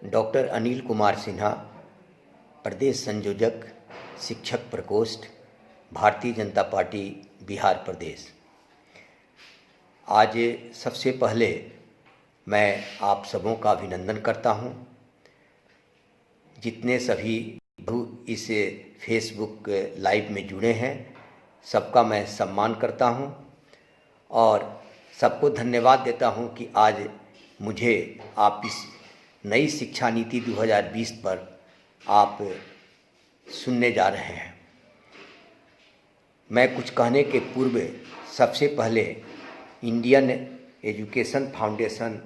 Doctor Anil Kumar Sinha, प्रदेश संयोजक, शिक्षक प्रकोष्ठ, भारतीय जनता पार्टी बिहार प्रदेश। आज सबसे पहले मैं आप सबों का अभिनंदन करता हूं। जितने सभी इस फेसबुक लाइव में जुड़े हैं, सबका मैं सम्मान करता हूं और सबको धन्यवाद देता हूं कि आज मुझे आप इस नई शिक्षा नीति 2020 पर आप सुनने जा रहे हैं। मैं कुछ कहने के पूर्व सबसे पहले इंडियन एजुकेशन फाउंडेशन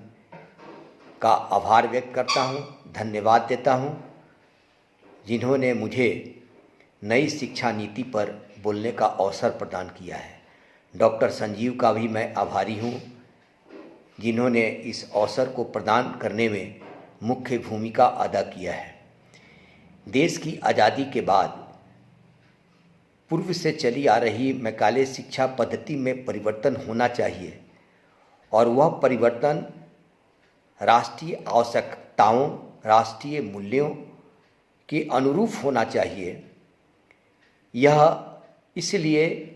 का आभार व्यक्त करता हूं, धन्यवाद देता हूं, जिन्होंने मुझे नई शिक्षा नीति पर बोलने का अवसर प्रदान किया है। डॉक्टर संजीव का भी मैं आभारी हूं, जिन्होंने इस अवसर को प्रदान करने में मुख्य भूमिका अदा किया है। देश की आज़ादी के बाद पूर्व से चली आ रही मैकाले शिक्षा पद्धति में परिवर्तन होना चाहिए और वह परिवर्तन राष्ट्रीय आवश्यकताओं, राष्ट्रीय मूल्यों के अनुरूप होना चाहिए। इसलिए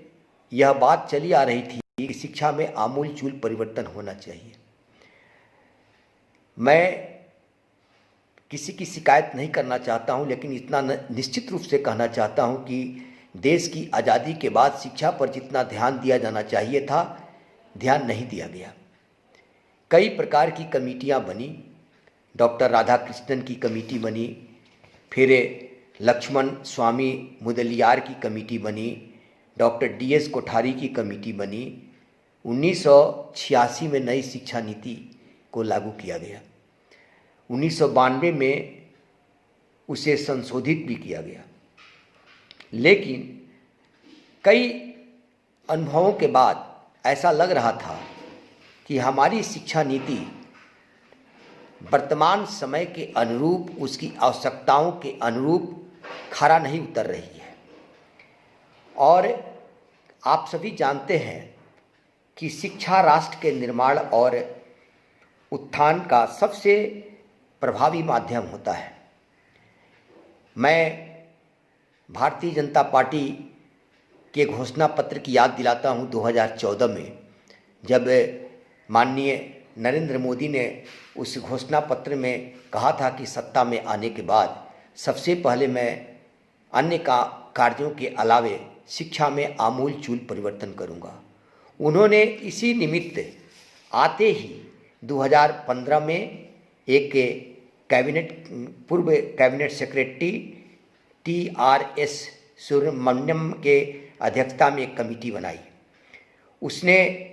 यह बात चली आ रही थी कि शिक्षा में आमूलचूल परिवर्तन होना चाहिए। मैं किसी की शिकायत नहीं करना चाहता हूं, लेकिन इतना निश्चित रूप से कहना चाहता हूं कि देश की आज़ादी के बाद शिक्षा पर जितना ध्यान दिया जाना चाहिए था, ध्यान नहीं दिया गया। कई प्रकार की कमेटियां बनी। डॉक्टर राधाकृष्णन की कमेटी बनी, फिर लक्ष्मण स्वामी मुदलियार की कमेटी बनी, डॉक्टर DS कोठारी की कमेटी बनी। 1986 में नई शिक्षा नीति को लागू किया गया। 1992 में उसे संशोधित भी किया गया, लेकिन कई अनुभवों के बाद ऐसा लग रहा था कि हमारी शिक्षा नीति वर्तमान समय के अनुरूप, उसकी आवश्यकताओं के अनुरूप खरा नहीं उतर रही है। और आप सभी जानते हैं कि शिक्षा राष्ट्र के निर्माण और उत्थान का सबसे प्रभावी माध्यम होता है। मैं भारतीय जनता पार्टी के घोषणा पत्र की याद दिलाता हूं। 2014 में जब माननीय नरेंद्र मोदी ने उस घोषणा पत्र में कहा था कि सत्ता में आने के बाद सबसे पहले मैं अन्य कार्यों के अलावे शिक्षा में आमूलचूल परिवर्तन करूंगा। उन्होंने इसी निमित्त आते ही 2015 में एक पूर्व कैबिनेट सेक्रेटरी TRS सुब्रमण्यम के अध्यक्षता में एक कमेटी बनाई। उसने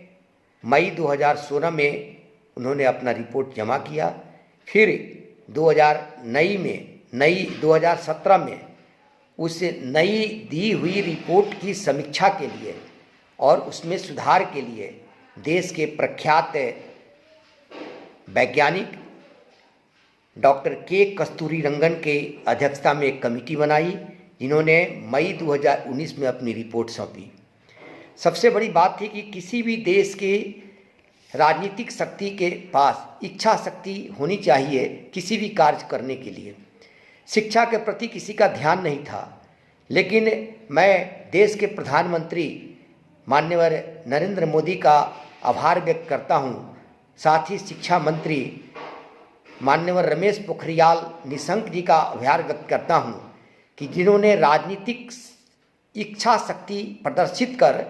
मई 2016 में उन्होंने अपना रिपोर्ट जमा किया। फिर 2017 में उस नई दी हुई रिपोर्ट की समीक्षा के लिए और उसमें सुधार के लिए देश के प्रख्यात वैज्ञानिक डॉक्टर K कस्तूरीरंगन के अध्यक्षता में एक कमेटी बनाई, जिन्होंने मई 2019 में अपनी रिपोर्ट सौंपी। सबसे बड़ी बात थी कि किसी भी देश की राजनीतिक शक्ति के पास इच्छा शक्ति होनी चाहिए किसी भी कार्य करने के लिए। शिक्षा के प्रति किसी का ध्यान नहीं था, लेकिन मैं देश के प्रधानमंत्री माननीय नरेंद्र मोदी का आभार व्यक्त करता हूं। साथ ही शिक्षा मंत्री माननीय रमेश पोखरियाल निशंक जी का आभार व्यक्त करता हूं कि जिन्होंने राजनीतिक इच्छा शक्ति प्रदर्शित कर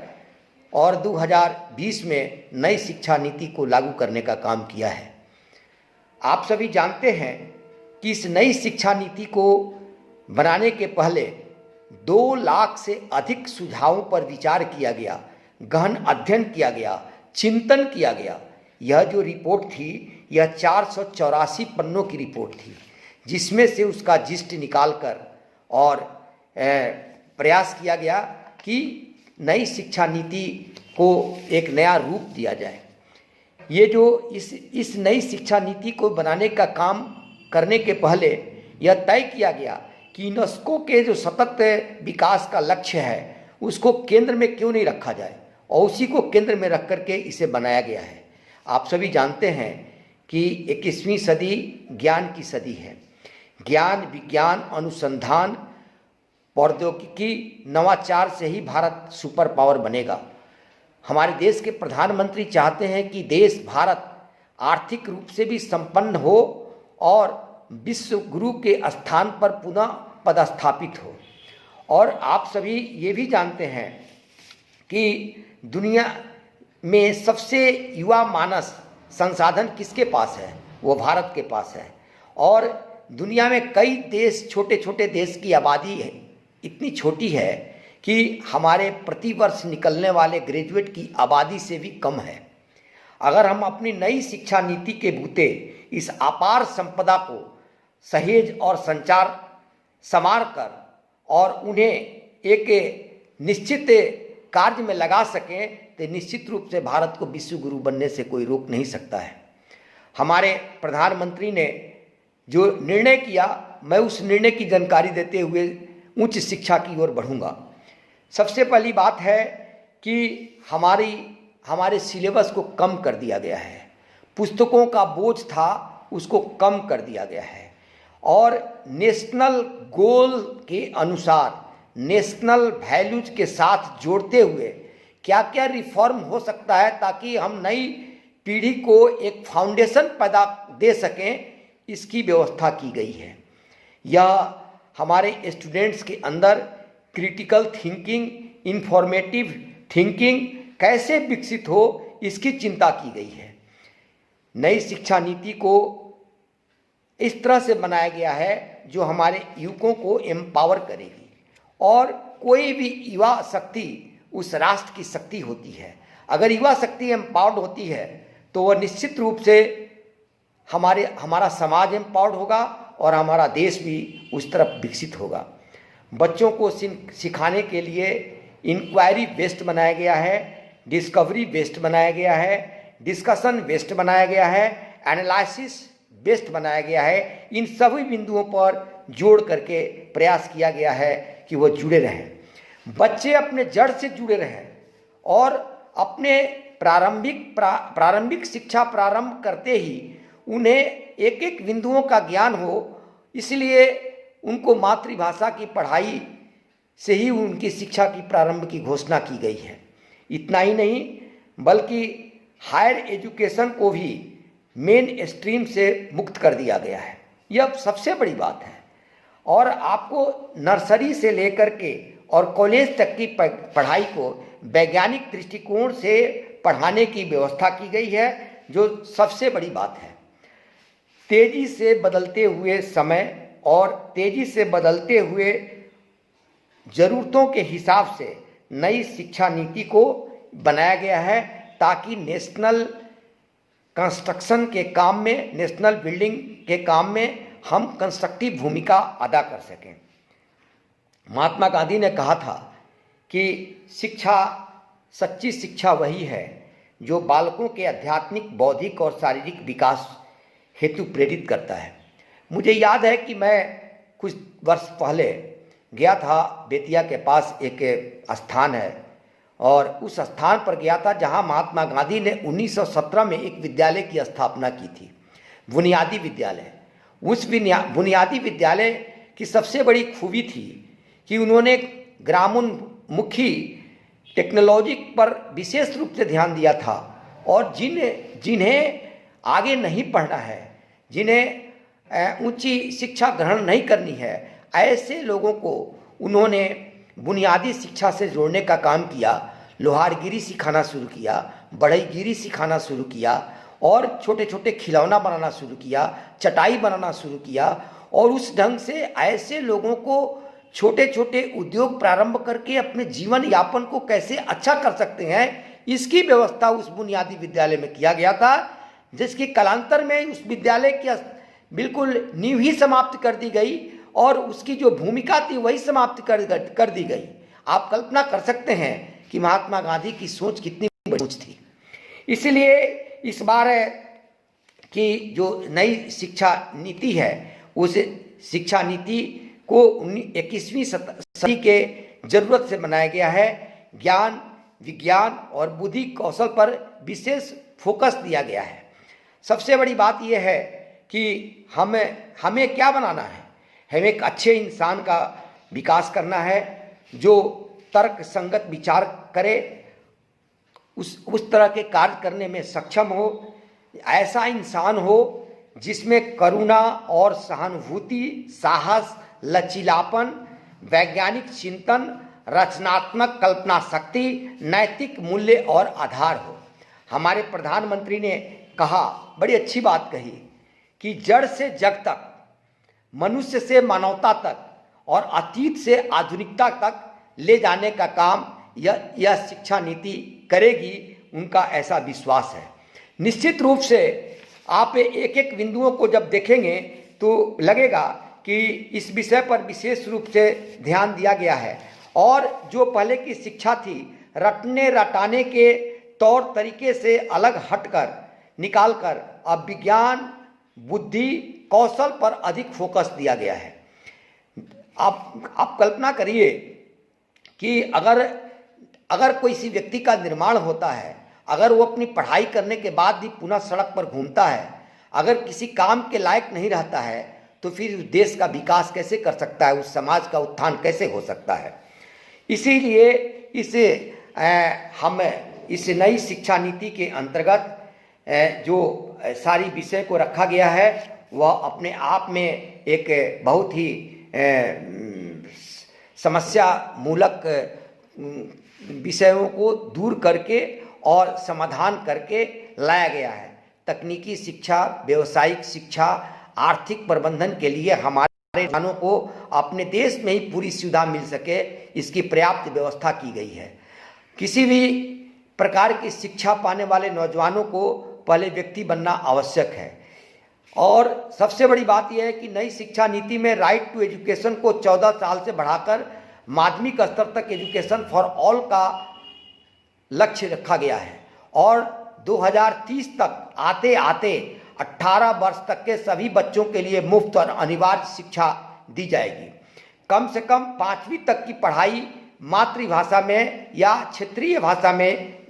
और 2020 में नई शिक्षा नीति को लागू करने का काम किया है। आप सभी जानते हैं कि इस नई शिक्षा नीति को बनाने के पहले 2 लाख से अधिक सुझावों पर विचार किया गया, गहन अध्ययन किया गया, चिंतन किया गया। यह जो रिपोर्ट थी, यह 484 पन्नों की रिपोर्ट थी, जिसमें से उसका जिस्ट निकालकर और प्रयास किया गया कि नई शिक्षा नीति को एक नया रूप दिया जाए। ये जो इस नई शिक्षा नीति को बनाने का काम करने के पहले यह तय किया गया कि यूनेस्को के जो सतत विकास का लक्ष्य है, उसको केंद्र में क्यों नहीं रखा जाए, और उसी को केंद्र में रख करके इसे बनाया गया है। आप सभी जानते हैं कि 21वीं सदी ज्ञान की सदी है। ज्ञान, विज्ञान, अनुसंधान, प्रौद्योगिकी, नवाचार से ही भारत सुपर पावर बनेगा। हमारे देश के प्रधानमंत्री चाहते हैं कि देश भारत आर्थिक रूप से भी संपन्न हो और विश्व गुरु के स्थान पर पुनः पदस्थापित हो। और आप सभी ये भी जानते हैं कि दुनिया में सबसे युवा मानस संसाधन किसके पास है? वो भारत के पास है। और दुनिया में कई देश, छोटे छोटे देश की आबादी है इतनी छोटी है कि हमारे प्रतिवर्ष निकलने वाले ग्रेजुएट की आबादी से भी कम है। अगर हम अपनी नई शिक्षा नीति के बूते इस अपार संपदा को सहेज और संवार कर और उन्हें एक निश्चित कार्य में लगा सकें तो निश्चित रूप से भारत को विश्व गुरु बनने से कोई रोक नहीं सकता है। हमारे प्रधानमंत्री ने जो निर्णय किया, मैं उस निर्णय की जानकारी देते हुए उच्च शिक्षा की ओर बढ़ूंगा। सबसे पहली बात है कि हमारे सिलेबस को कम कर दिया गया है। पुस्तकों का बोझ था उसको कम कर दिया गया है और नेशनल गोल के अनुसार नेशनल वैल्यूज के साथ जोड़ते हुए क्या क्या रिफॉर्म हो सकता है ताकि हम नई पीढ़ी को एक फाउंडेशन पैदा दे सकें, इसकी व्यवस्था की गई है। यह हमारे स्टूडेंट्स के अंदर क्रिटिकल थिंकिंग, इंफॉर्मेटिव थिंकिंग कैसे विकसित हो, इसकी चिंता की गई है। नई शिक्षा नीति को इस तरह से बनाया गया है जो हमारे युवकों को एम्पावर करेगी। और कोई भी युवा शक्ति उस राष्ट्र की शक्ति होती है। अगर युवा शक्ति एम्पावर्ड होती है तो वह निश्चित रूप से हमारा समाज एम्पावर्ड होगा और हमारा देश भी उस तरफ विकसित होगा। बच्चों को सिखाने के लिए इंक्वायरी बेस्ड बनाया गया है, डिस्कवरी बेस्ड बनाया गया है, डिस्कशन बेस्ड बनाया गया है, एनालिसिस बेस्ड बनाया गया है। इन सभी बिंदुओं पर जोड़ करके प्रयास किया गया है कि वो जुड़े रहें, बच्चे अपने जड़ से जुड़े रहें और अपने प्रारंभिक शिक्षा प्रारंभ करते ही उन्हें एक एक बिंदुओं का ज्ञान हो। इसलिए उनको मातृभाषा की पढ़ाई से ही उनकी शिक्षा की प्रारंभ की घोषणा की गई है। इतना ही नहीं बल्कि हायर एजुकेशन को भी मेन स्ट्रीम से मुक्त कर दिया गया है। यह सबसे बड़ी बात है। और आपको नर्सरी से लेकर के और कॉलेज तक की पढ़ाई को वैज्ञानिक दृष्टिकोण से पढ़ाने की व्यवस्था की गई है, जो सबसे बड़ी बात है। तेजी से बदलते हुए समय और तेजी से बदलते हुए ज़रूरतों के हिसाब से नई शिक्षा नीति को बनाया गया है ताकि नेशनल कंस्ट्रक्शन के काम में, नेशनल बिल्डिंग के काम में हम कंस्ट्रक्टिव भूमिका अदा कर सकें। महात्मा गांधी ने कहा था कि शिक्षा, सच्ची शिक्षा वही है जो बालकों के आध्यात्मिक, बौद्धिक और शारीरिक विकास हेतु प्रेरित करता है। मुझे याद है कि मैं कुछ वर्ष पहले गया था, बेतिया के पास एक स्थान है और उस स्थान पर गया था जहां महात्मा गांधी ने 1917 में एक विद्यालय की स्थापना की थी, बुनियादी विद्यालय। उस बुनियादी विद्यालय की सबसे बड़ी खूबी थी कि उन्होंने ग्रामोन्मुखी टेक्नोलॉजी पर विशेष रूप से ध्यान दिया था और जिन्हें आगे नहीं पढ़ना है, जिन्हें ऊंची शिक्षा ग्रहण नहीं करनी है, ऐसे लोगों को उन्होंने बुनियादी शिक्षा से जोड़ने का काम किया। लोहारगिरी सिखाना शुरू किया, बढ़ईगिरी सिखाना शुरू किया और छोटे छोटे खिलौना बनाना शुरू किया, चटाई बनाना शुरू किया और उस ढंग से ऐसे लोगों को छोटे छोटे उद्योग प्रारंभ करके अपने जीवन यापन को कैसे अच्छा कर सकते हैं, इसकी व्यवस्था उस बुनियादी विद्यालय में किया गया था, जिसकी कालांतर में उस विद्यालय की बिल्कुल नींव ही समाप्त कर दी गई और उसकी जो भूमिका थी वही समाप्त कर दी गई। आप कल्पना कर सकते हैं कि महात्मा गांधी की सोच कितनी बड़ी सोच थी। इसलिए इस बार की जो नई शिक्षा नीति है, उस शिक्षा नीति को 21वीं सदी के जरूरत से बनाया गया है। ज्ञान, विज्ञान और बुद्धि कौशल पर विशेष फोकस दिया गया है। सबसे बड़ी बात यह है कि हमें क्या बनाना है। हमें एक अच्छे इंसान का विकास करना है जो तर्क संगत विचार करे, उस तरह के कार्य करने में सक्षम हो, ऐसा इंसान हो जिसमें करुणा और सहानुभूति, साहस, लचीलापन, वैज्ञानिक चिंतन, रचनात्मक कल्पना शक्ति, नैतिक मूल्य और आधार हो। हमारे प्रधानमंत्री ने कहा, बड़ी अच्छी बात कही कि जड़ से जग तक, मनुष्य से मानवता तक और अतीत से आधुनिकता तक ले जाने का काम यह शिक्षा नीति करेगी, उनका ऐसा विश्वास है। निश्चित रूप से आप एक एक बिंदुओं को जब देखेंगे तो लगेगा कि इस विषय पर विशेष रूप से ध्यान दिया गया है और जो पहले की शिक्षा थी रटने रटाने के तौर तरीके से अलग हटकर निकालकर अब विज्ञान, बुद्धि, कौशल पर अधिक फोकस दिया गया है। आप कल्पना करिए कि अगर कोई किसी व्यक्ति का निर्माण होता है, अगर वो अपनी पढ़ाई करने के बाद भी पुनः सड़क पर घूमता है, अगर किसी काम के लायक नहीं रहता है, तो फिर उस देश का विकास कैसे कर सकता है, उस समाज का उत्थान कैसे हो सकता है। इसीलिए हम इस नई शिक्षा नीति के अंतर्गत जो सारी विषय को रखा गया है वह अपने आप में एक बहुत ही समस्या मूलक विषयों को दूर करके और समाधान करके लाया गया है। तकनीकी शिक्षा, व्यावसायिक शिक्षा, आर्थिक प्रबंधन के लिए हमारे नौजवानों को अपने देश में ही पूरी सुविधा मिल सके, इसकी पर्याप्त व्यवस्था की गई है। किसी भी प्रकार की शिक्षा पाने वाले नौजवानों को पहले व्यक्ति बनना आवश्यक है। और सबसे बड़ी बात यह है कि नई शिक्षा नीति में राइट टू एजुकेशन को 14 साल से बढ़ाकर माध्यमिक स्तर तक एजुकेशन फॉर ऑल का लक्ष्य रखा गया है और 2030 तक आते आते 18 वर्ष तक के सभी बच्चों के लिए मुफ्त और अनिवार्य शिक्षा दी जाएगी। कम से कम 5वीं तक की पढ़ाई मातृभाषा में या क्षेत्रीय भाषा में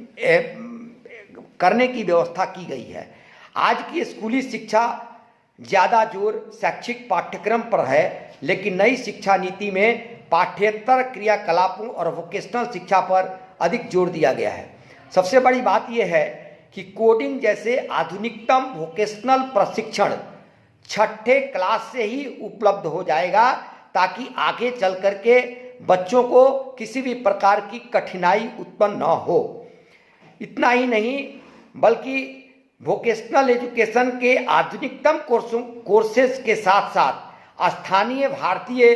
करने की व्यवस्था की गई है। आज की स्कूली शिक्षा ज़्यादा जोर शैक्षिक पाठ्यक्रम पर है, लेकिन नई शिक्षा नीति में पाठ्येतर क्रियाकलापों और वोकेशनल शिक्षा पर अधिक जोर दिया गया है। सबसे बड़ी बात यह है कि कोडिंग जैसे आधुनिकतम वोकेशनल प्रशिक्षण 6ठे क्लास से ही उपलब्ध हो जाएगा, ताकि आगे चल करके बच्चों को किसी भी प्रकार की कठिनाई उत्पन्न न हो। इतना ही नहीं बल्कि वोकेशनल एजुकेशन के आधुनिकतम कोर्सेज के साथ साथ स्थानीय भारतीय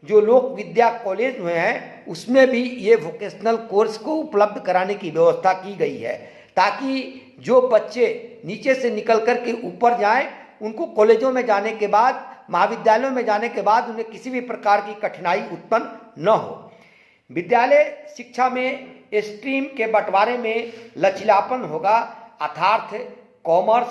जो लोक विद्या कॉलेज हुए हैं उसमें भी ये वोकेशनल कोर्स को उपलब्ध कराने की व्यवस्था की गई है, ताकि जो बच्चे नीचे से निकल कर के ऊपर जाएं, उनको कॉलेजों में जाने के बाद, महाविद्यालयों में जाने के बाद उन्हें किसी भी प्रकार की कठिनाई उत्पन्न न हो। विद्यालय शिक्षा में स्ट्रीम के बंटवारे में लचीलापन होगा, अर्थात कॉमर्स,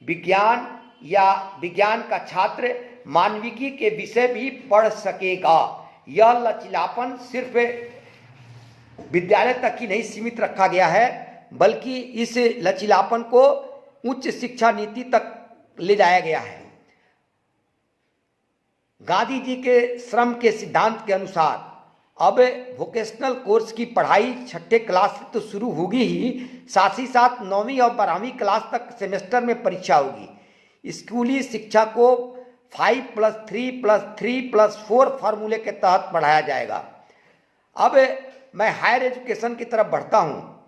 विज्ञान या विज्ञान का छात्र मानविकी के विषय भी पढ़ सकेगा। यह लचीलापन सिर्फ विद्यालय तक ही नहीं सीमित रखा गया है, बल्कि इस लचीलापन को उच्च शिक्षा नीति तक ले जाया गया है। गांधी जी के श्रम के सिद्धांत के अनुसार अब वोकेशनल कोर्स की पढ़ाई 6ठे क्लास से तो शुरू होगी ही, साथ ही साथ 9वीं और 12वीं क्लास तक सेमेस्टर में परीक्षा होगी। स्कूली शिक्षा को 5+3+3+4 फार्मूले के तहत पढ़ाया जाएगा। अब मैं हायर एजुकेशन की तरफ बढ़ता हूँ।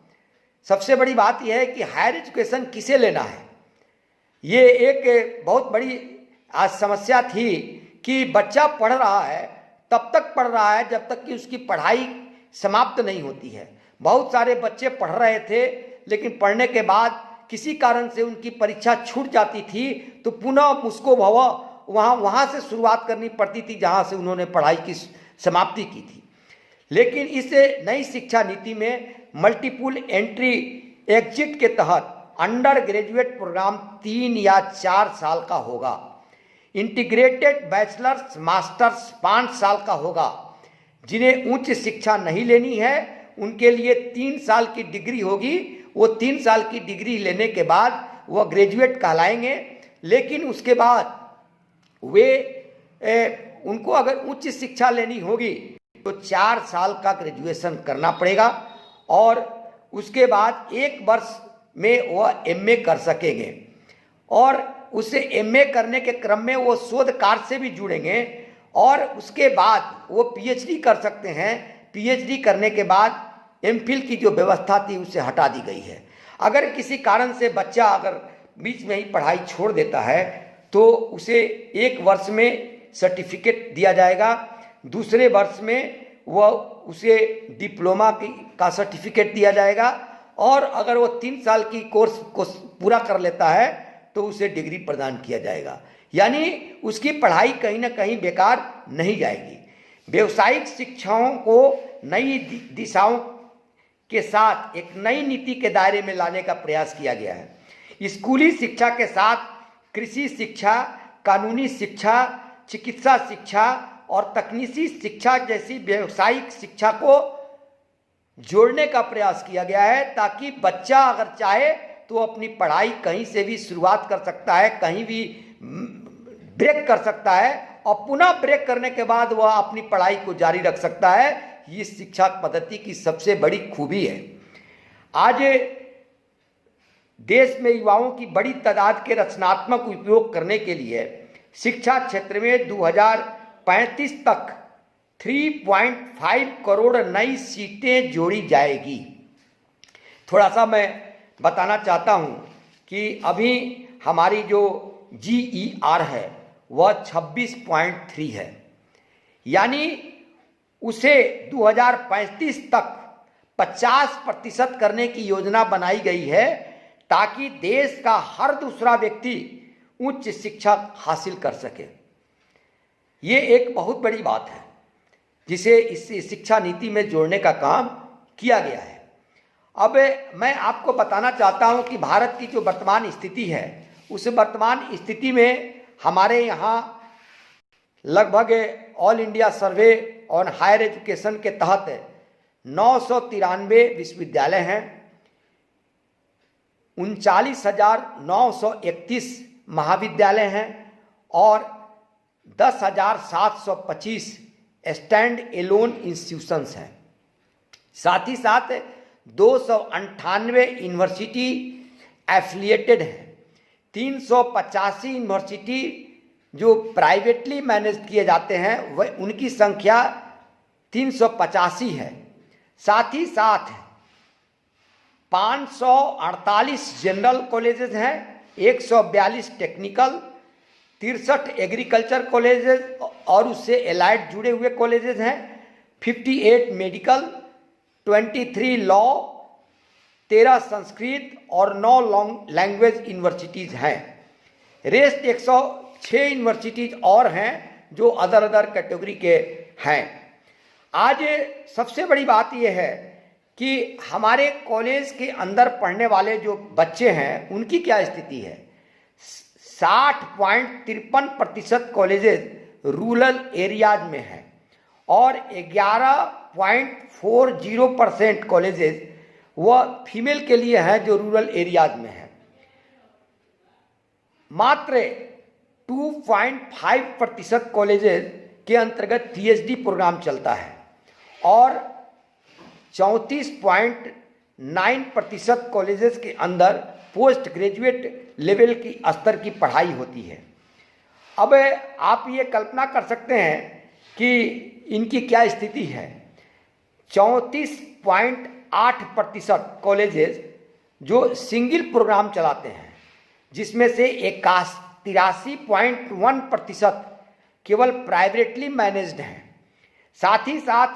सबसे बड़ी बात यह है कि हायर एजुकेशन किसे लेना है। ये एक बहुत बड़ी आज समस्या थी कि बच्चा पढ़ रहा है, तब तक पढ़ रहा है जब तक कि उसकी पढ़ाई समाप्त नहीं होती है। बहुत सारे बच्चे पढ़ रहे थे, लेकिन पढ़ने के बाद किसी कारण से उनकी परीक्षा छूट जाती थी तो पुनः उसको वहाँ से शुरुआत करनी पड़ती थी जहाँ से उन्होंने पढ़ाई की समाप्ति की थी। लेकिन इस नई शिक्षा नीति में मल्टीपल एंट्री एग्जिट के तहत अंडर ग्रेजुएट प्रोग्राम 3 या 4 साल का होगा। इंटीग्रेटेड बैचलर्स मास्टर्स 5 साल का होगा। जिन्हें उच्च शिक्षा नहीं लेनी है उनके लिए 3 साल की डिग्री होगी। वो 3 साल की डिग्री लेने के बाद वह ग्रेजुएट कहलाएंगे, लेकिन उसके बाद वे उनको अगर उच्च शिक्षा लेनी होगी तो 4 साल का ग्रेजुएशन करना पड़ेगा और उसके बाद 1 वर्ष में वह एमए कर सकेंगे और उसे एमए करने के क्रम में वो शोध कार्य से भी जुड़ेंगे और उसके बाद वो पीएचडी कर सकते हैं। पीएचडी करने के बाद एमफिल की जो व्यवस्था थी उसे हटा दी गई है। अगर किसी कारण से बच्चा अगर बीच में ही पढ़ाई छोड़ देता है तो उसे 1 वर्ष में सर्टिफिकेट दिया जाएगा, दूसरे वर्ष में वह उसे डिप्लोमा का सर्टिफिकेट दिया जाएगा और अगर वो 3 साल की कोर्स को पूरा कर लेता है तो उसे डिग्री प्रदान किया जाएगा, यानी उसकी पढ़ाई कहीं ना कहीं बेकार नहीं जाएगी। व्यावसायिक शिक्षाओं को नई दिशाओं के साथ एक नई नीति के दायरे में लाने का प्रयास किया गया है। स्कूली शिक्षा के साथ कृषि शिक्षा, कानूनी शिक्षा, चिकित्सा शिक्षा और तकनीकी शिक्षा जैसी व्यावसायिक शिक्षा को जोड़ने का प्रयास किया गया है ताकि बच्चा अगर चाहे तो अपनी पढ़ाई कहीं से भी शुरुआत कर सकता है, कहीं भी ब्रेक कर सकता है और पुनः ब्रेक करने के बाद वह अपनी पढ़ाई को जारी रख सकता है। ये शिक्षा पद्धति की सबसे बड़ी खूबी है। आज देश में युवाओं की बड़ी तादाद के रचनात्मक उपयोग करने के लिए शिक्षा क्षेत्र में 2035 तक 3.5 करोड़ नई सीटें जोड़ी जाएगी। थोड़ा सा मैं बताना चाहता हूं कि अभी हमारी जो GER है वह 26.3 है, यानी उसे 2035 तक 50% करने की योजना बनाई गई है ताकि देश का हर दूसरा व्यक्ति उच्च शिक्षा हासिल कर सके। ये एक बहुत बड़ी बात है जिसे इस शिक्षा नीति में जोड़ने का काम किया गया है। अब मैं आपको बताना चाहता हूं कि भारत की जो वर्तमान स्थिति है उस वर्तमान स्थिति में हमारे यहाँ लगभग all India survey on higher education के तहत 993 विश्वविद्यालय हैं, 39,931 महाविद्यालय हैं और 10,725 स्टैंड एलोन इंस्टीट्यूशंस हैं। साथ ही साथ 298 यूनिवर्सिटी एफिलिएटेड हैं, 385 यूनिवर्सिटी जो प्राइवेटली मैनेज किए जाते हैं वह उनकी संख्या 385 है। साथ ही साथ 548 जनरल कॉलेजेस हैं, 142 टेक्निकल, 63 एग्रीकल्चर कॉलेजेस और उससे एलाइड जुड़े हुए कॉलेजेस हैं, 58 मेडिकल, 23 लॉ, 13 संस्कृत और 9 लैंग्वेज यूनिवर्सिटीज़ हैं। रेस्ट 106 यूनिवर्सिटीज़ और हैं जो अदर कैटेगरी के हैं। आज सबसे ब53 बात यह है कि हमारे कॉलेज के अंदर पढ़ने वाले जो बच्चे हैं उनकी क्या स्थिति है। 60.53% कॉलेजेस रूरल एरियाज में हैं और 11.40% कॉलेजेस वह फीमेल के लिए हैं जो रूरल एरियाज में हैं। मात्र 2.5% कॉलेजेस के अंतर्गत PhD प्रोग्राम चलता है और 34.9% कॉलेजेस के अंदर पोस्ट ग्रेजुएट लेवल की स्तर की पढ़ाई होती है। अब आप ये कल्पना कर सकते हैं कि इनकी क्या स्थिति है। 34.8% कॉलेजेस जो सिंगल प्रोग्राम चलाते हैं, जिसमें से 83.1% केवल प्राइवेटली मैनेज्ड हैं। साथ ही साथ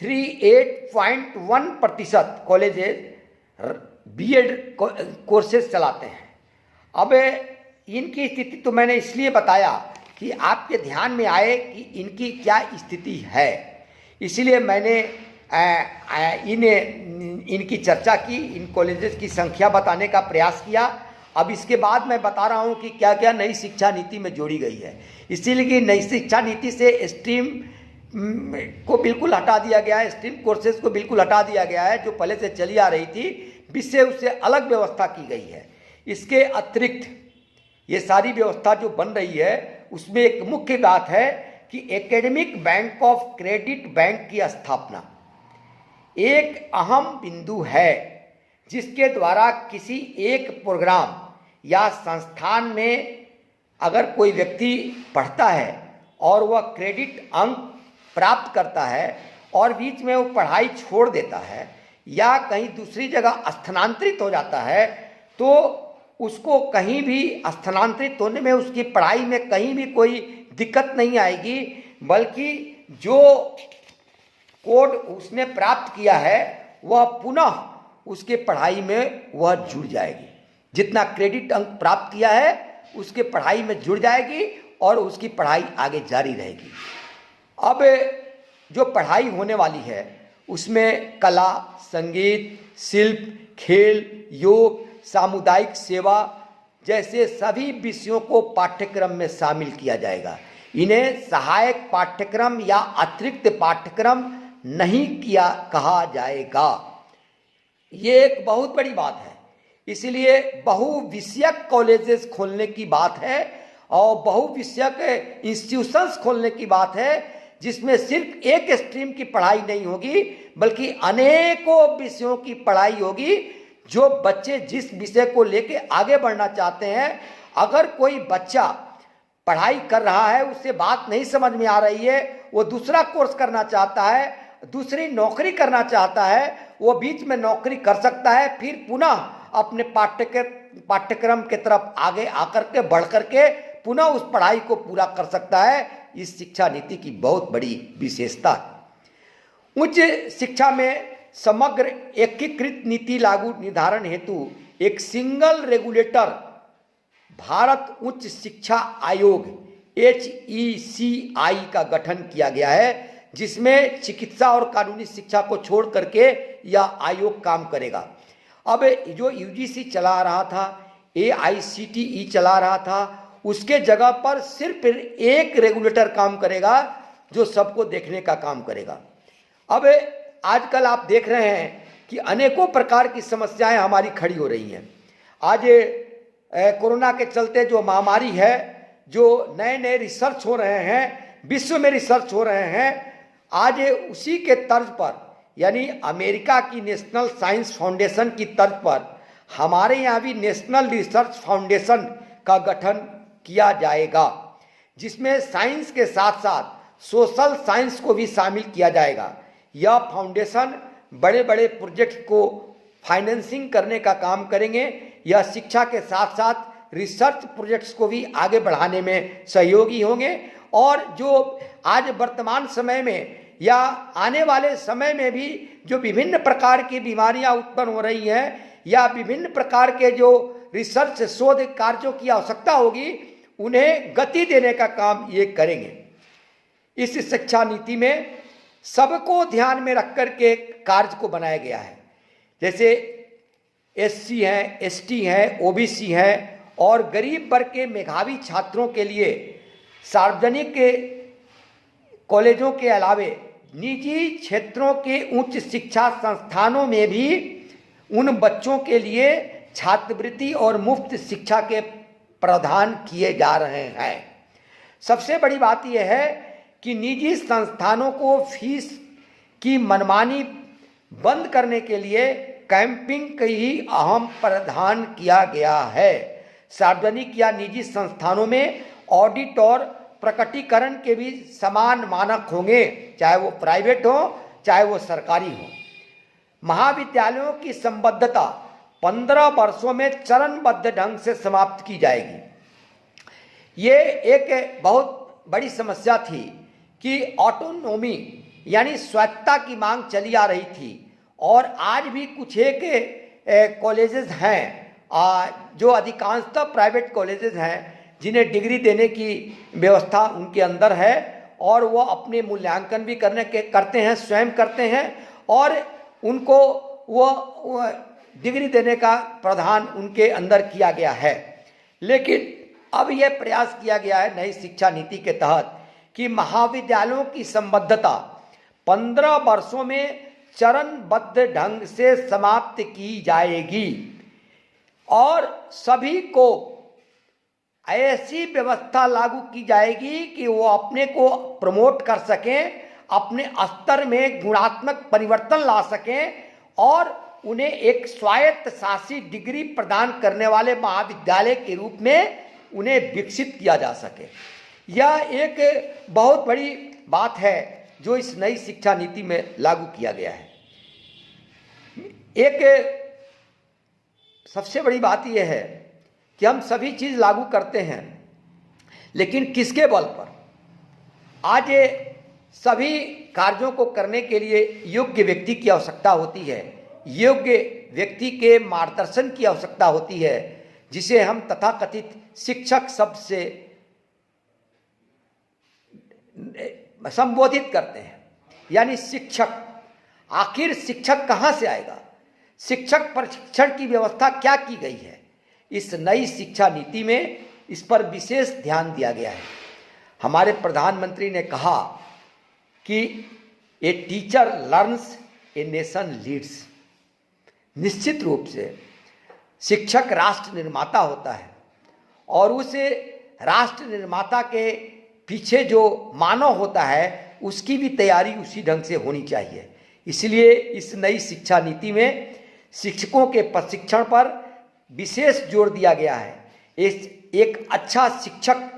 38.1% कॉलेजेस BEd कोर्सेज चलाते हैं। अब इनकी स्थिति तो मैंने इसलिए बताया कि आपके ध्यान में आए कि इनकी क्या स्थिति है, इसलिए मैंने इनकी चर्चा की, इन कॉलेजेस की संख्या बताने का प्रयास किया। अब इसके बाद मैं बता रहा हूं कि क्या क्या नई शिक्षा नीति में जोड़ी गई है। इसीलिए कि नई शिक्षा नीति से स्ट्रीम को बिल्कुल हटा दिया गया है, स्ट्रीम कोर्सेज को बिल्कुल हटा दिया गया है जो पहले से चली आ रही थी। विषय उससे अलग व्यवस्था की गई है। इसके अतिरिक्त ये सारी व्यवस्था जो बन रही है उसमें एक मुख्य बात है कि academic bank of credit bank की स्थापना एक अहम बिंदु है, जिसके द्वारा किसी एक प्रोग्राम या संस्थान में अगर कोई व्यक्ति पढ़ता है और वह क्रेडिट अंक प्राप्त करता है और बीच में वो पढ़ाई छोड़ देता है या कहीं दूसरी जगह स्थानांतरित हो जाता है, तो उसको कहीं भी स्थानांतरित होने में, उसकी पढ़ाई में कहीं भी कोई दिक्कत नहीं आएगी, बल्कि जो कोड उसने प्राप्त किया है वह पुनः उसके पढ़ाई में वह जुड़ जाएगी। जितना क्रेडिट अंक प्राप्त किया है उसके पढ़ाई में जुड़ जाएगी और उसकी पढ़ाई आगे जारी रहेगी। अब जो पढ़ाई होने वाली है उसमें कला, संगीत, शिल्प, खेल, योग, सामुदायिक सेवा जैसे सभी विषयों को पाठ्यक्रम में शामिल किया जाएगा। इन्हें सहायक पाठ्यक्रम या अतिरिक्त पाठ्यक्रम नहीं किया कहा जाएगा। ये एक बहुत बड़ी बात है। इसलिए बहुविषयक कॉलेजेस खोलने की बात है और बहुविषयक इंस्टीट्यूशंस खोलने की बात है, जिसमें सिर्फ एक स्ट्रीम की पढ़ाई नहीं होगी बल्कि अनेकों विषयों की पढ़ाई होगी। जो बच्चे जिस विषय को लेके आगे बढ़ना चाहते हैं, अगर कोई बच्चा पढ़ाई कर रहा है, उससे बात नहीं समझ में आ रही है, वो दूसरा कोर्स करना चाहता है, दूसरी नौकरी करना चाहता है, वो बीच में नौकरी कर सकता है, फिर पुनः अपने पाठ्यक्रम के तरफ आगे आकर के बढ़ करके पुनः उस पढ़ाई को पूरा कर सकता है। इस शिक्षा नीति की बहुत बड़ी विशेषता है। उच्च शिक्षा में समग्र एकीकृत नीति लागू निर्धारण हेतु एक सिंगल रेगुलेटर भारत उच्च शिक्षा आयोग HECI का गठन किया गया है, जिसमें चिकित्सा और कानूनी शिक्षा को छोड़ करके यह आयोग काम करेगा। अब जो UGC चला रहा था, AICTE चला रहा था, उसके जगह पर सिर्फ एक रेगुलेटर काम करेगा जो सबको देखने का काम करेगा। अब आजकल आप देख रहे हैं कि अनेकों प्रकार की समस्याएं हमारी खड़ी हो रही हैं। आज कोरोना के चलते जो महामारी है, जो नए नए रिसर्च हो रहे हैं, विश्व में रिसर्च हो रहे हैं, आज उसी के तर्ज पर, यानी अमेरिका की नेशनल साइंस फाउंडेशन की तर्ज पर हमारे यहाँ भी नेशनल रिसर्च फाउंडेशन का गठन किया जाएगा, जिसमें साइंस के साथ साथ सोशल साइंस को भी शामिल किया जाएगा। यह फाउंडेशन बड़े बड़े प्रोजेक्ट को फाइनेंसिंग करने का काम करेंगे। यह शिक्षा के साथ साथ रिसर्च प्रोजेक्ट्स को भी आगे बढ़ाने में सहयोगी होंगे और जो आज वर्तमान समय में या आने वाले समय में भी जो विभिन्न प्रकार की बीमारियां उत्पन्न हो रही हैं या विभिन्न प्रकार के जो रिसर्च शोध कार्यों की आवश्यकता होगी, उन्हें गति देने का काम ये करेंगे। इस शिक्षा नीति में सबको ध्यान में रख कर के कार्य को बनाया गया है। जैसे SC हैं, ST हैं, OBC हैं और गरीब वर्ग के मेधावी छात्रों के लिए सार्वजनिक कॉलेजों के अलावे निजी क्षेत्रों के उच्च शिक्षा संस्थानों में भी उन बच्चों के लिए छात्रवृत्ति और मुफ्त शिक्षा के प्रावधान किए जा रहे हैं। सबसे बड़ी बात यह है कि निजी संस्थानों को फीस की मनमानी बंद करने के लिए कैंपिंग का ही अहम प्रावधान किया गया है। सार्वजनिक या निजी संस्थानों में ऑडिट और प्रकटीकरण के भी समान मानक होंगे, चाहे वो प्राइवेट हो चाहे वो सरकारी हो। महाविद्यालयों की संबद्धता 15 वर्षों में चरणबद्ध ढंग से समाप्त की जाएगी। ये एक बहुत बड़ी समस्या थी कि ऑटोनोमी यानी स्वायत्तता की मांग चली आ रही थी और आज भी कुछ एक कॉलेजेस हैं जो अधिकांशतः प्राइवेट कॉलेजेस हैं जिन्हें डिग्री देने की व्यवस्था उनके अंदर है और वो अपने मूल्यांकन भी करते हैं, स्वयं करते हैं और उनको वो डिग्री देने का प्रावधान उनके अंदर किया गया है। लेकिन अब यह प्रयास किया गया है नई शिक्षा नीति के तहत कि महाविद्यालयों की संबद्धता 15 वर्षों में चरणबद्ध ढंग से समाप्त की जाएगी और सभी को ऐसी व्यवस्था लागू की जाएगी कि वो अपने को प्रमोट कर सकें, अपने स्तर में गुणात्मक परिवर्तन ला सकें और उन्हें एक स्वायत्त शासित डिग्री प्रदान करने वाले महाविद्यालय के रूप में उन्हें विकसित किया जा सके। यह एक बहुत बड़ी बात है जो इस नई शिक्षा नीति में लागू किया गया है। एक सबसे बड़ी बात यह है कि हम सभी चीज़ लागू करते हैं, लेकिन किसके बल पर? आज सभी कार्यों को करने के लिए योग्य व्यक्ति की आवश्यकता होती है, योग्य व्यक्ति के मार्गदर्शन की आवश्यकता होती है, जिसे हम तथाकथित शिक्षक शब्द से संबोधित करते हैं, यानी शिक्षक। आखिर शिक्षक कहाँ से आएगा? शिक्षक प्रशिक्षण की व्यवस्था क्या की गई है? इस नई शिक्षा नीति में इस पर विशेष ध्यान दिया गया है। हमारे प्रधानमंत्री ने कहा कि a teacher learns a nation leads. निश्चित रूप से शिक्षक राष्ट्र निर्माता होता है और उस राष्ट्र निर्माता के पीछे जो मानव होता है उसकी भी तैयारी उसी ढंग से होनी चाहिए। इसलिए इस नई शिक्षा नीति में शिक्षकों के प्रशिक्षण पर विशेष जोर दिया गया है। एक अच्छा शिक्षक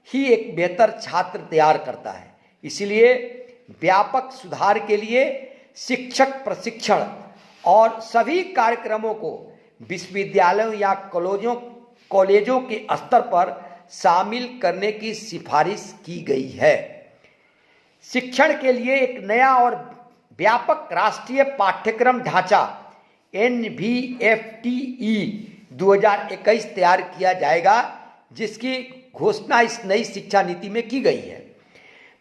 ही एक बेहतर छात्र तैयार करता है। इसलिए व्यापक सुधार के लिए शिक्षक प्रशिक्षण और सभी कार्यक्रमों को विश्वविद्यालयों या कॉलेजों के स्तर पर शामिल करने की सिफारिश की गई है। शिक्षण के लिए एक नया और व्यापक राष्ट्रीय पाठ्यक्रम ढांचा NBFTE 2021 तैयार किया जाएगा, जिसकी घोषणा इस नई शिक्षा नीति में की गई है।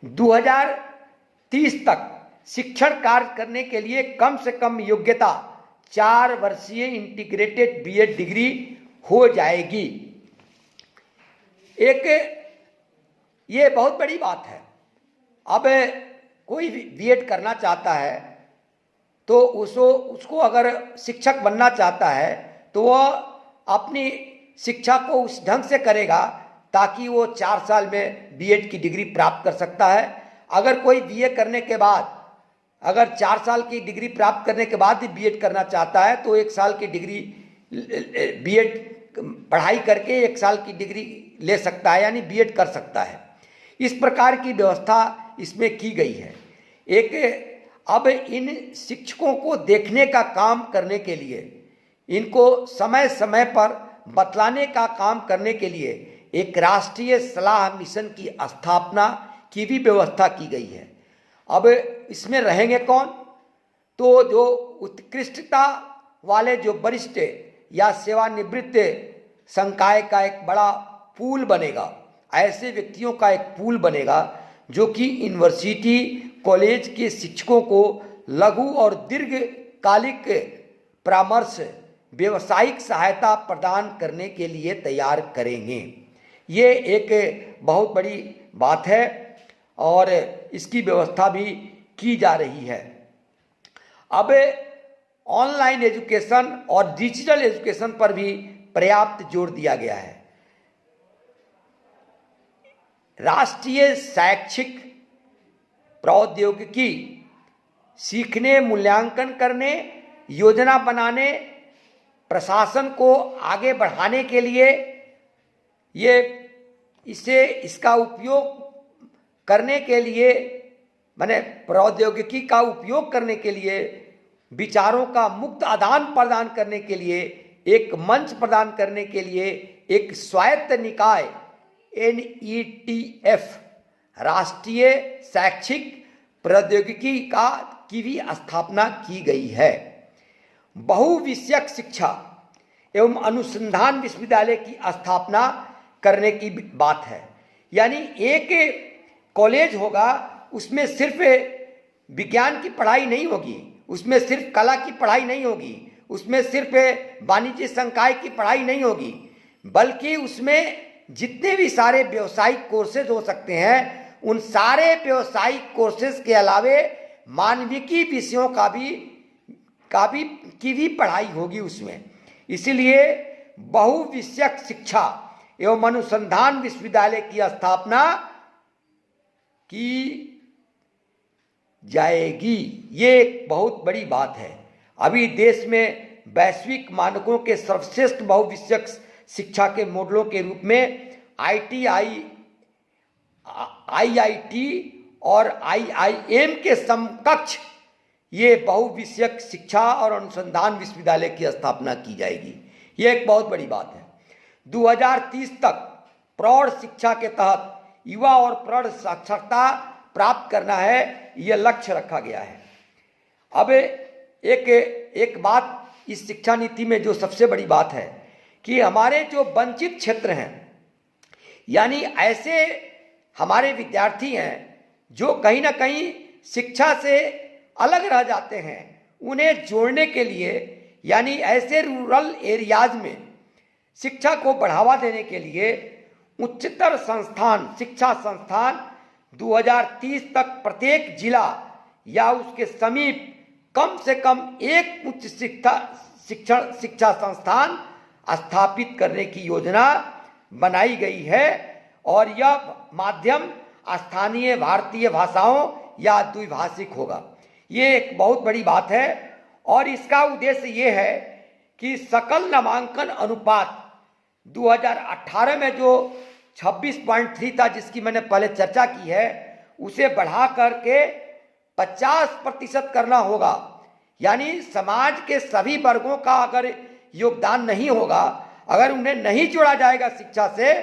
2030 तक शिक्षण कार्य करने के लिए कम से कम योग्यता 4 वर्षीय इंटीग्रेटेड BEd डिग्री हो जाएगी। ये बहुत बड़ी बात है। अब कोई BEd करना चाहता है तो उसको अगर शिक्षक बनना चाहता है तो वह अपनी शिक्षा को उस ढंग से करेगा ताकि वो 4 साल में BEd की डिग्री प्राप्त कर सकता है। अगर कोई BA करने के बाद, अगर 4 साल की डिग्री प्राप्त करने के बाद भी BEd करना चाहता है तो 1 साल की डिग्री BEd पढ़ाई करके 1 साल की डिग्री ले सकता है, यानी BEd कर सकता है। इस प्रकार की व्यवस्था इसमें की गई है। अब इन शिक्षकों को देखने का काम करने के लिए, इनको समय समय पर बतलाने का काम करने के लिए एक राष्ट्रीय सलाह मिशन की स्थापना की भी व्यवस्था की गई है। अब इसमें रहेंगे कौन? तो जो उत्कृष्टता वाले जो वरिष्ठ या सेवानिवृत्त संकाय का एक बड़ा पूल बनेगा, ऐसे व्यक्तियों का एक पूल बनेगा जो कि यूनिवर्सिटी कॉलेज के शिक्षकों को लघु और दीर्घकालिक परामर्श, व्यावसायिक सहायता प्रदान करने के लिए तैयार करेंगे। ये एक बहुत बड़ी बात है और इसकी व्यवस्था भी की जा रही है। अब ऑनलाइन एजुकेशन और डिजिटल एजुकेशन पर भी पर्याप्त जोर दिया गया है। राष्ट्रीय शैक्षिक प्रौद्योगिकी सीखने, मूल्यांकन करने, योजना बनाने, प्रशासन को आगे बढ़ाने के लिए इसका उपयोग करने के लिए, माने प्रौद्योगिकी का उपयोग करने के लिए, विचारों का मुक्त आदान प्रदान करने के लिए, एक मंच प्रदान करने के लिए एक स्वायत्त निकाय NETF राष्ट्रीय शैक्षिक प्रौद्योगिकी की भी स्थापना की गई है। बहुविषयक शिक्षा एवं अनुसंधान विश्वविद्यालय की स्थापना करने की बात है। यानी एक कॉलेज होगा, उसमें सिर्फ विज्ञान की पढ़ाई नहीं होगी, उसमें सिर्फ कला की पढ़ाई नहीं होगी, उसमें सिर्फ वाणिज्य संकाय की पढ़ाई नहीं होगी, बल्कि उसमें जितने भी सारे व्यावसायिक कोर्सेज हो सकते हैं, उन सारे व्यावसायिक कोर्सेज के अलावे मानविकी विषयों की भी पढ़ाई होगी उसमें। इसीलिए बहुविषयक शिक्षा एवं अनुसंधान विश्वविद्यालय की स्थापना की जाएगी। ये एक बहुत बड़ी बात है। अभी देश में वैश्विक मानकों के सर्वश्रेष्ठ बहुविषयक शिक्षा के मॉडलों के रूप में आईआईटी और आईआईएम के समकक्ष ये बहुविषयक शिक्षा और अनुसंधान विश्वविद्यालय की स्थापना की जाएगी। ये एक बहुत बड़ी बात है। 2030 तक प्रौढ़ शिक्षा के तहत युवा और प्रौढ़ साक्षरता प्राप्त करना है, यह लक्ष्य रखा गया है। अब एक बात इस शिक्षा नीति में जो सबसे बड़ी बात है कि हमारे जो वंचित क्षेत्र हैं, यानी ऐसे हमारे विद्यार्थी हैं जो कहीं ना कहीं शिक्षा से अलग रह जाते हैं, उन्हें जोड़ने के लिए, यानी ऐसे रूरल एरियाज में शिक्षा को बढ़ावा देने के लिए उच्चतर संस्थान, शिक्षा संस्थान 2030 तक प्रत्येक जिला या उसके समीप कम से कम एक उच्च शिक्षा संस्थान स्थापित करने की योजना बनाई गई है और यह माध्यम स्थानीय भारतीय भाषाओं या द्विभाषिक होगा। ये एक बहुत बड़ी बात है और इसका उद्देश्य ये है कि सकल नामांकन अनुपात 2018 में जो 26.3 था, जिसकी मैंने पहले चर्चा की है, उसे बढ़ा करके 50% करना होगा। यानी समाज के सभी वर्गों का अगर योगदान नहीं होगा, अगर उन्हें नहीं जोड़ा जाएगा शिक्षा से,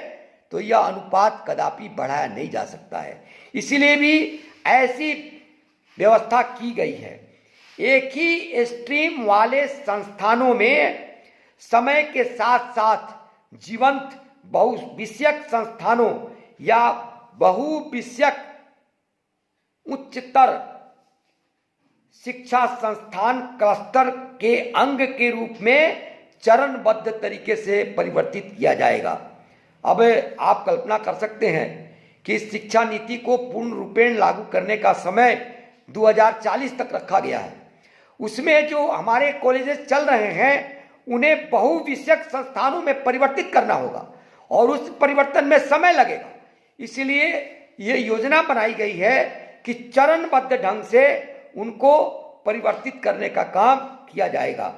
तो यह अनुपात कदापि बढ़ाया नहीं जा सकता है। इसीलिए भी ऐसी व्यवस्था की गई है। एक ही स्ट्रीम वाले संस्थानों में समय के साथ साथ जीवंत बहुविषयक संस्थानों या बहुविषयक उच्चतर शिक्षा संस्थान क्लस्टर के अंग के रूप में चरणबद्ध तरीके से परिवर्तित किया जाएगा। अब आप कल्पना कर सकते हैं कि शिक्षा नीति को पूर्ण रूपेण लागू करने का समय 2040 तक रखा गया है। उसमें जो हमारे कॉलेजेस चल रहे हैं उन्हें बहुविषयक संस्थानों में परिवर्तित करना होगा और उस परिवर्तन में समय लगेगा। इसलिए ये योजना बनाई गई है कि चरणबद्ध ढंग से उनको परिवर्तित करने का काम किया जाएगा।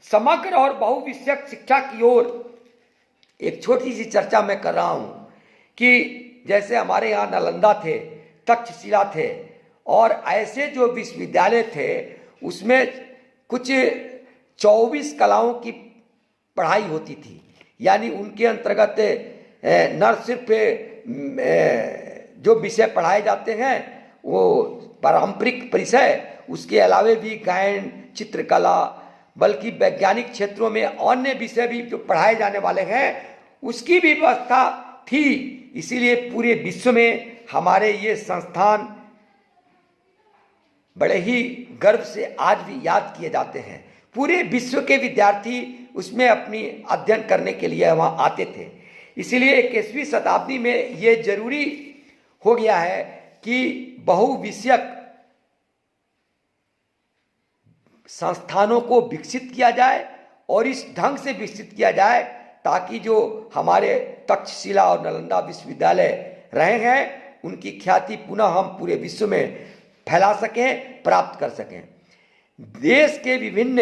समग्र और बहुविषयक शिक्षा की ओर एक छोटी सी चर्चा मैं कर रहा हूं कि जैसे हमारे यहाँ नालंदा थे, तक्षशिला थे और ऐसे जो विश्वविद्यालय थे उसमें कुछ 24 कलाओं की पढ़ाई होती थी। यानी उनके अंतर्गत न सिर्फ जो विषय पढ़ाए जाते हैं वो पारंपरिक विषय, उसके अलावे भी गायन, चित्रकला, बल्कि वैज्ञानिक क्षेत्रों में अन्य विषय भी जो पढ़ाए जाने वाले हैं उसकी भी व्यवस्था थी। इसीलिए पूरे विश्व में हमारे ये संस्थान बड़े ही गर्व से आज भी याद किए जाते हैं। पूरे विश्व के विद्यार्थी उसमें अपनी अध्ययन करने के लिए वहाँ आते थे। इसीलिए 21वीं शताब्दी में ये जरूरी हो गया है कि बहुविषयक संस्थानों को विकसित किया जाए और इस ढंग से विकसित किया जाए ताकि जो हमारे तक्षशिला और नालंदा विश्वविद्यालय रहे हैं उनकी ख्याति पुनः हम पूरे विश्व में फैला सकें, प्राप्त कर सकें। देश के विभिन्न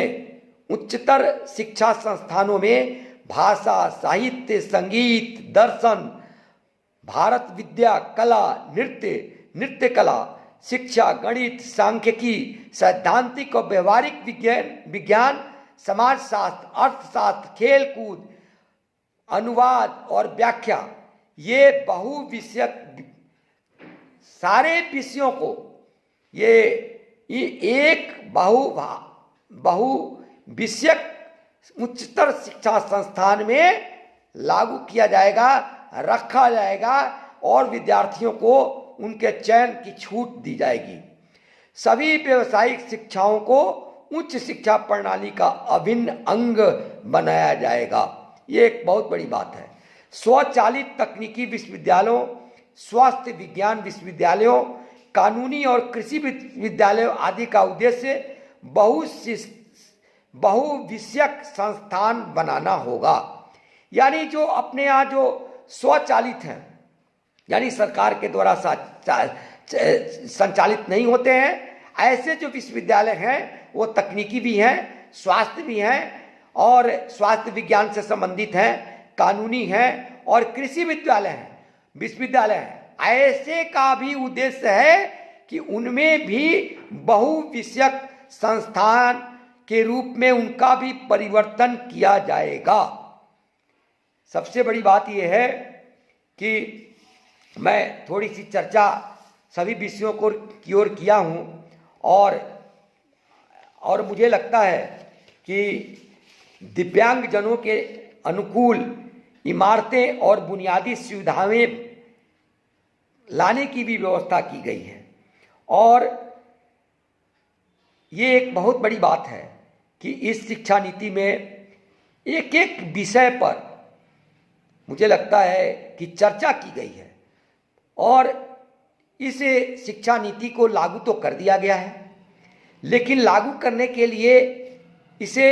उच्चतर शिक्षा संस्थानों में भाषा, साहित्य, संगीत, दर्शन, भारत विद्या, कला, नृत्य कला, शिक्षा, गणित, सांख्यिकी, सैद्धांतिक और व्यवहारिक विज्ञान, समाजशास्त्र, अर्थशास्त्र, खेलकूद, अनुवाद और व्याख्या, ये बहुविषयक सारे विषयों को ये एक बहुविषयक उच्चतर शिक्षा संस्थान में लागू किया जाएगा, रखा जाएगा और विद्यार्थियों को उनके चयन की छूट दी जाएगी। सभी व्यावसायिक शिक्षाओं को उच्च शिक्षा प्रणाली का अभिन्न अंग बनाया जाएगा। ये एक बहुत बड़ी बात है। स्वचालित तकनीकी विश्वविद्यालयों, स्वास्थ्य विज्ञान विश्वविद्यालयों, कानूनी और कृषि विश्वविद्यालयों आदि का उद्देश्य बहुविषयक संस्थान बनाना होगा। यानी जो अपने यहाँ जो स्वचालित हैं, यानी सरकार के द्वारा संचालित नहीं होते हैं, ऐसे जो विश्वविद्यालय हैं वो तकनीकी भी हैं, स्वास्थ्य भी हैं और स्वास्थ्य विज्ञान से संबंधित हैं, कानूनी हैं और कृषि विश्वविद्यालय हैं। ऐसे का भी उद्देश्य है कि उनमें भी बहुविषयक संस्थान के रूप में उनका भी परिवर्तन किया जाएगा। सबसे बड़ी बात यह है कि मैं थोड़ी सी चर्चा सभी विषयों की ओर किया हूँ और मुझे लगता है कि दिव्यांगजनों के अनुकूल इमारतें और बुनियादी सुविधाएं लाने की भी व्यवस्था की गई है। और ये एक बहुत बड़ी बात है कि इस शिक्षा नीति में एक एक विषय पर मुझे लगता है कि चर्चा की गई है और इस शिक्षा नीति को लागू तो कर दिया गया है, लेकिन लागू करने के लिए इसे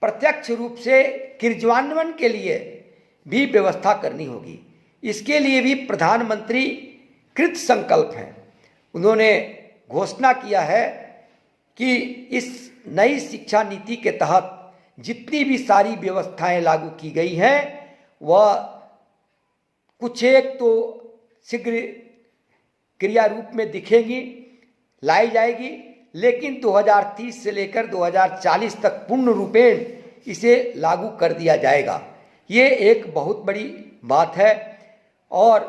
प्रत्यक्ष रूप से क्रियान्वयन के लिए भी व्यवस्था करनी होगी। इसके लिए भी प्रधानमंत्री कृत संकल्प हैं। उन्होंने घोषणा किया है कि इस नई शिक्षा नीति के तहत जितनी भी सारी व्यवस्थाएं लागू की गई हैं वह कुछ एक तो शीघ्र क्रिया रूप में दिखेंगी, लाई जाएगी, लेकिन 2030 से लेकर 2040 तक पूर्ण रूपेण इसे लागू कर दिया जाएगा। ये एक बहुत बड़ी बात है और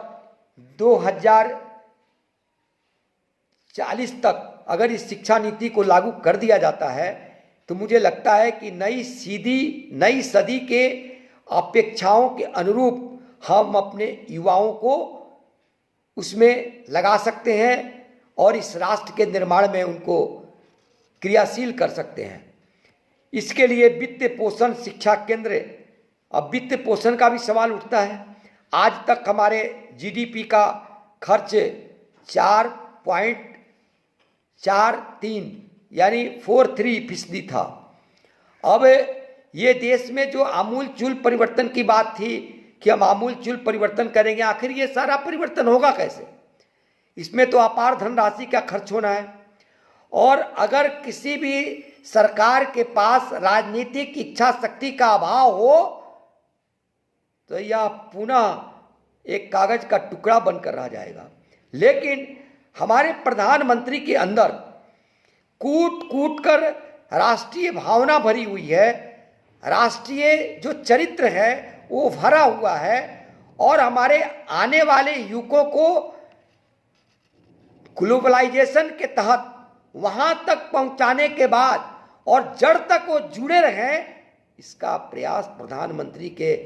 2040 तक अगर इस शिक्षा नीति को लागू कर दिया जाता है तो मुझे लगता है कि नई सदी के अपेक्षाओं के अनुरूप हम अपने युवाओं को उसमें लगा सकते हैं और इस राष्ट्र के निर्माण में उनको क्रियाशील कर सकते हैं। इसके लिए वित्त पोषण शिक्षा केंद्र, अब वित्त पोषण का भी सवाल उठता है। आज तक हमारे जीडीपी का खर्च 4.43 यानी 43% था। अब ये देश में जो आमूलचूल परिवर्तन की बात थी कि हम आमूलचूल परिवर्तन करेंगे, आखिर ये सारा परिवर्तन होगा कैसे? इसमें तो अपार धनराशि का खर्च होना है और अगर किसी भी सरकार के पास राजनीतिक इच्छा शक्ति का अभाव हो तो यह पुनः एक कागज का टुकड़ा बनकर रह जाएगा। लेकिन हमारे प्रधानमंत्री के अंदर कूट कूट कर राष्ट्रीय भावना भरी हुई है, राष्ट्रीय जो चरित्र है वो भरा हुआ है और हमारे आने वाले युवकों को ग्लोबलाइजेशन के तहत वहां तक पहुंचाने के बाद और जड़ तक वो जुड़े रहें, इसका प्रयास प्रधानमंत्री के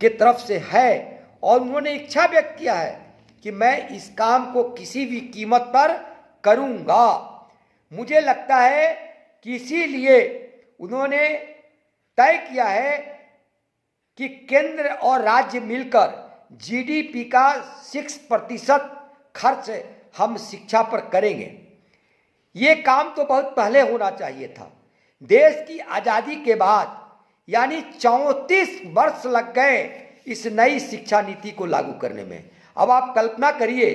तरफ से है और उन्होंने इच्छा व्यक्त किया है कि मैं इस काम को किसी भी कीमत पर करूंगा। मुझे लगता है कि इसीलिए उन्होंने तय किया है कि केंद्र और राज्य मिलकर जीडीपी का 6% खर्च हम शिक्षा पर करेंगे। ये काम तो बहुत पहले होना चाहिए था। देश की आज़ादी के बाद यानी 34 वर्ष लग गए इस नई शिक्षा नीति को लागू करने में। अब आप कल्पना करिए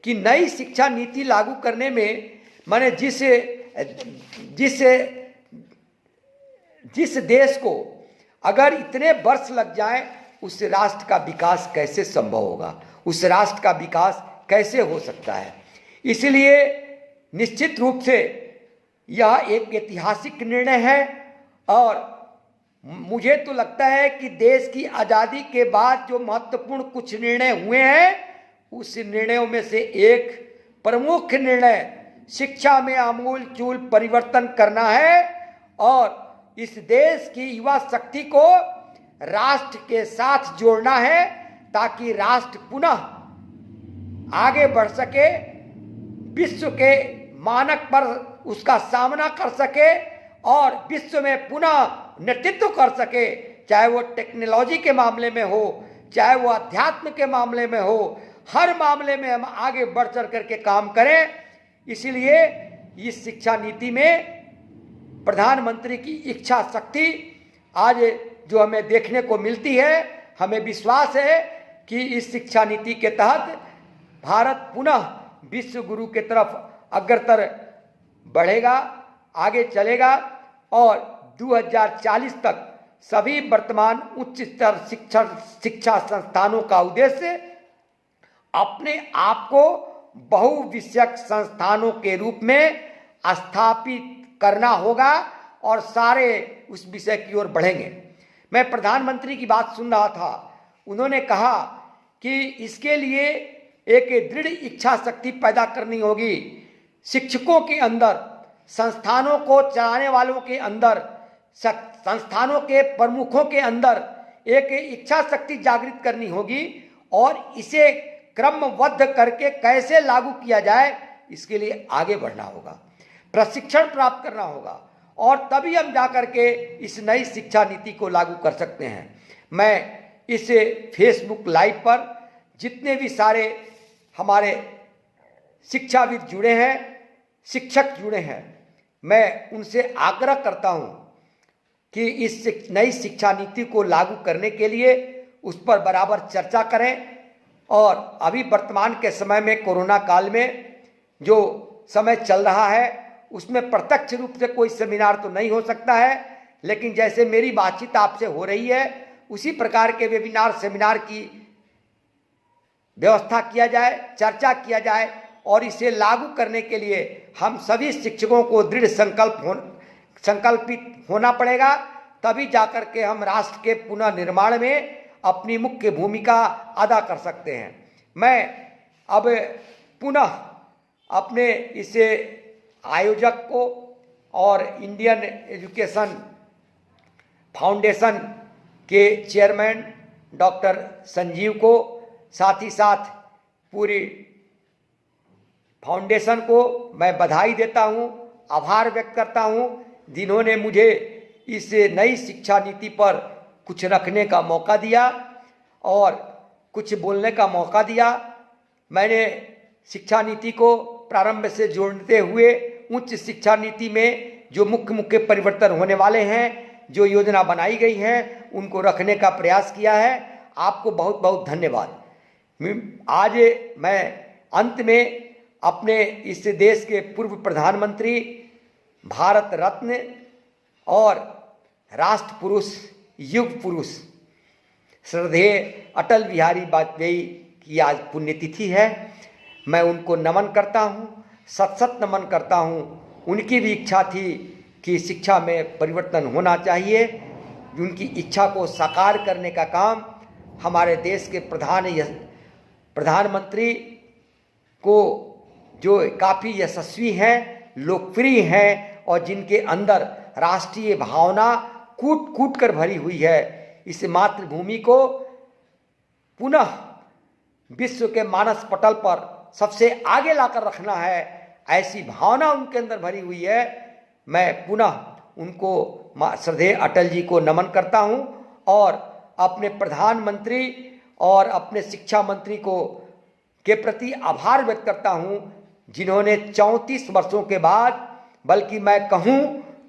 कि नई शिक्षा नीति लागू करने में माने जिस देश को अगर इतने वर्ष लग जाएं, उस राष्ट्र का विकास कैसे संभव होगा, उस राष्ट्र का विकास कैसे हो सकता है। इसलिए निश्चित रूप से यह एक ऐतिहासिक निर्णय है और मुझे तो लगता है कि देश की आज़ादी के बाद जो महत्वपूर्ण कुछ निर्णय हुए हैं उस निर्णयों में से एक प्रमुख निर्णय शिक्षा में आमूलचूल परिवर्तन करना है और इस देश की युवा शक्ति को राष्ट्र के साथ जोड़ना है ताकि राष्ट्र पुनः आगे बढ़ सके, विश्व के मानक पर उसका सामना कर सके और विश्व में पुनः नेतृत्व कर सके, चाहे वो टेक्नोलॉजी के मामले में हो, चाहे वो अध्यात्म के मामले में हो, हर मामले में हम आगे बढ़ चढ़ करके काम करें। इसलिए इस शिक्षा नीति में प्रधानमंत्री की इच्छा शक्ति आज जो हमें देखने को मिलती है, हमें विश्वास है कि इस शिक्षा नीति के तहत भारत पुनः विश्व गुरु के तरफ अग्रसर बढ़ेगा, आगे चलेगा और 2040 तक सभी वर्तमान उच्च स्तर शिक्षा संस्थानों का उद्देश्य अपने आप को बहुविषयक संस्थानों के रूप में स्थापित करना होगा और सारे उस विषय की ओर बढ़ेंगे। मैं प्रधानमंत्री की बात सुन रहा था, उन्होंने कहा कि इसके लिए एक दृढ़ इच्छा शक्ति पैदा करनी होगी शिक्षकों के अंदर, संस्थानों को चलाने वालों के अंदर, संस्थानों के प्रमुखों के अंदर एक इच्छा शक्ति जागृत करनी होगी और इसे क्रमबद्ध करके कैसे लागू किया जाए इसके लिए आगे बढ़ना होगा, प्रशिक्षण प्राप्त करना होगा और तभी हम जाकर के इस नई शिक्षा नीति को लागू कर सकते हैं। मैं इस फेसबुक लाइव पर जितने भी सारे हमारे शिक्षाविद जुड़े हैं, शिक्षक जुड़े हैं, मैं उनसे आग्रह करता हूं कि इस नई शिक्षा नीति को लागू करने के लिए उस पर बराबर चर्चा करें। और अभी वर्तमान के समय में कोरोना काल में जो समय चल रहा है उसमें प्रत्यक्ष रूप से कोई सेमिनार तो नहीं हो सकता है, लेकिन जैसे मेरी बातचीत आपसे हो रही है उसी प्रकार के वेबिनार सेमिनार की व्यवस्था किया जाए, चर्चा किया जाए और इसे लागू करने के लिए हम सभी शिक्षकों को दृढ़ संकल्पित होना पड़ेगा, तभी जाकर के हम राष्ट्र के पुनः निर्माण में अपनी मुख्य भूमिका अदा कर सकते हैं। मैं अब पुनः अपने इस आयोजक को और इंडियन एजुकेशन फाउंडेशन के चेयरमैन डॉक्टर संजीव को, साथ ही साथ पूरी फाउंडेशन को मैं बधाई देता हूं, आभार व्यक्त करता हूं जिन्होंने मुझे इस नई शिक्षा नीति पर कुछ रखने का मौका दिया और कुछ बोलने का मौका दिया। मैंने शिक्षा नीति को प्रारंभ से जोड़ते हुए उच्च शिक्षा नीति में जो मुख्य मुख्य परिवर्तन होने वाले हैं, जो योजना बनाई गई है, उनको रखने का प्रयास किया है। आपको बहुत बहुत धन्यवाद। आज मैं अंत में अपने इस देश के पूर्व प्रधानमंत्री, भारत रत्न और राष्ट्र पुरुष, युग पुरुष श्रद्धेय अटल बिहारी वाजपेयी की आज पुण्यतिथि है। मैं उनको नमन करता हूँ, सत सत नमन करता हूँ। उनकी भी इच्छा थी कि शिक्षा में परिवर्तन होना चाहिए। उनकी इच्छा को साकार करने का काम हमारे देश के प्रधानमंत्री को, जो काफ़ी यशस्वी हैं, लोकप्रिय हैं और जिनके अंदर राष्ट्रीय भावना कूट कूट कर भरी हुई है, इस मातृभूमि को पुनः विश्व के मानस पटल पर सबसे आगे लाकर रखना है, ऐसी भावना उनके अंदर भरी हुई है। मैं पुनः उनको श्रद्धेय अटल जी को नमन करता हूं और अपने प्रधानमंत्री और अपने शिक्षा मंत्री को के प्रति आभार व्यक्त करता हूं, जिन्होंने 34 वर्षों के बाद, बल्कि मैं कहूं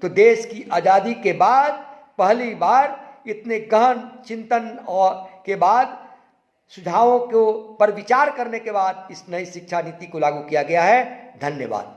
तो देश की आज़ादी के बाद पहली बार इतने गहन चिंतन और के बाद सुझावों को पर विचार करने के बाद इस नई शिक्षा नीति को लागू किया गया है। धन्यवाद।